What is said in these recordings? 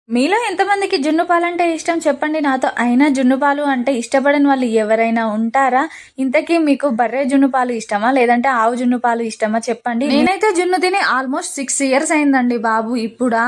మీలో ఎంతమందికి జున్ను పాలంటే ఇష్టం చెప్పండి నాతో. అయినా జున్ను పాలు అంటే ఇష్టపడని వాళ్ళు ఎవరైనా ఉంటారా? ఇంతకీ మీకు బర్రె జున్ను పాలు ఇష్టమా? లేదంటే ఆవు జున్ను పాలు ఇష్టమా చెప్పండి. నేనైతే జున్ను తిని ఆల్మోస్ట్ 6 ఇయర్స్ అయిందండి బాబు.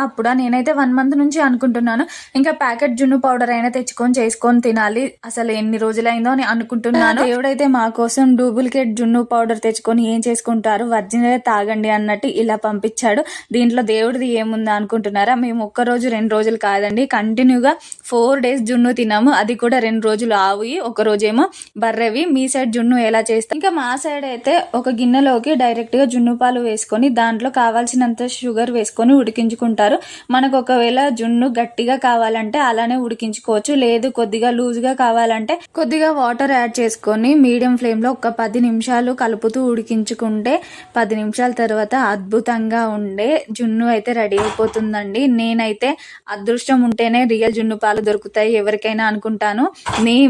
అప్పుడా నేనైతే 1 మంత్ నుంచి అనుకుంటున్నాను. ఇంకా ప్యాకెట్ జున్ను పౌడర్ అయినా తెచ్చుకొని చేసుకొని తినాలి. అసలు ఎన్ని రోజులైందో అని అనుకుంటున్నాను. దేవుడైతే మా కోసం డూప్లికేట్ జున్ను పౌడర్ తెచ్చుకొని ఏం చేసుకుంటారు, ఒరిజినల్ తాగండి అన్నట్టు ఇలా పంపించాడు. దీంట్లో దేవుడిది ఏముందా అనుకుంటున్నారా? మేము ఒక్కరోజు 2 రోజులు కాదండి, కంటిన్యూగా 4 days జున్ను తిన్నాము. అది కూడా 2 రోజులు ఆవుయి, ఒక రోజేమో బర్రెవి. మీ సైడ్ జున్ను ఎలా చేస్తాం? ఇంకా మా సైడ్ అయితే ఒక గిన్నెలోకి డైరెక్ట్ గా జున్ను పాలు వేసుకొని దాంట్లో కావాల్సినంత షుగర్ వేసుకొని ఉడికించుకుంటారు. మనకు ఒకవేళ జున్ను గట్టిగా కావాలంటే అలానే ఉడికించుకోవచ్చు, లేదు కొద్దిగా లూజ్ గా కావాలంటే కొద్దిగా వాటర్ యాడ్ చేసుకొని మీడియం ఫ్లేమ్ లో ఒక 10 నిమిషాలు కలుపుతూ ఉడికించుకుంటే 10 నిమిషాల తర్వాత అద్భుతంగా ఉండే జున్ను అయితే రెడీ అయిపోతుందండి. నేనైతే అదృష్టం ఉంటేనే రియల్ జున్ను పాలు దొరుకుతాయి ఎవరికైనా అనుకుంటాను.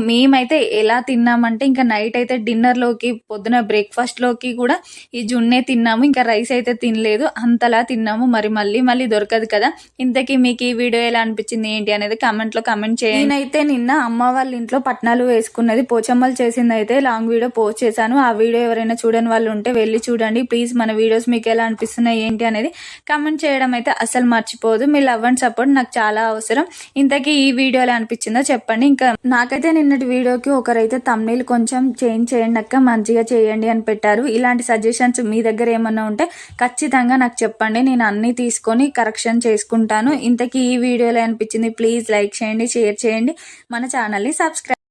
మేమైతే ఎలా తిన్నామంటే ఇంకా నైట్ అయితే డిన్నర్ లోకి, పొద్దున బ్రేక్ఫాస్ట్ లోకి కూడా ఈ జున్నే తిన్నాము. ఇంకా రైస్ అయితే తినలేదు, అంతలా తిన్నాము. మరి మళ్ళీ దొరకదు కదా. ఇంతకీ మీకు ఈ వీడియో ఎలా అనిపించింది ఏంటి అనేది కామెంట్ లో కామెంట్ చేయండి. నేనైతే నిన్న అమ్మ వాళ్ళ ఇంట్లో పట్నాలు వేసుకున్నది, పోచమ్మలు చేసింది అయితే లాంగ్ వీడియో పోస్ట్ చేశాను. ఆ వీడియో ఎవరైనా చూడని వాళ్ళు ఉంటే వెళ్ళి చూడండి ప్లీజ్. మన వీడియోస్ మీకు ఎలా అనిపిస్తున్నాయి ఏంటి అనేది కామెంట్ చేయడం అయితే అసలు మర్చిపోదు. మీ లవ్ అండ్ సపోర్ట్ నాకు చాలా అవసరం. ఇంతకీ ఈ వీడియో ఎలా అనిపించిందో చెప్పండి. ఇంకా నాకైతే నిన్నటి వీడియోకి ఒకరైతే తమ్నైల్ కొంచెం చేంజ్ చేయండి అక్క, మంచిగా చేయండి అని పెట్టారు. ఇలాంటి సజెషన్స్ మీ దగ్గర ఏమన్నా ఉంటే ఖచ్చితంగా నాకు చెప్పండి, నేను అన్ని తీసుకొని కరెక్షన్ చేసుకుంటాను. ఇంతకీ ఈ వీడియో ఎలా అనిపించింది ప్లీజ్ లైక్ చేయండి, షేర్ చేయండి, మన ఛానల్ని సబ్స్క్రైబ్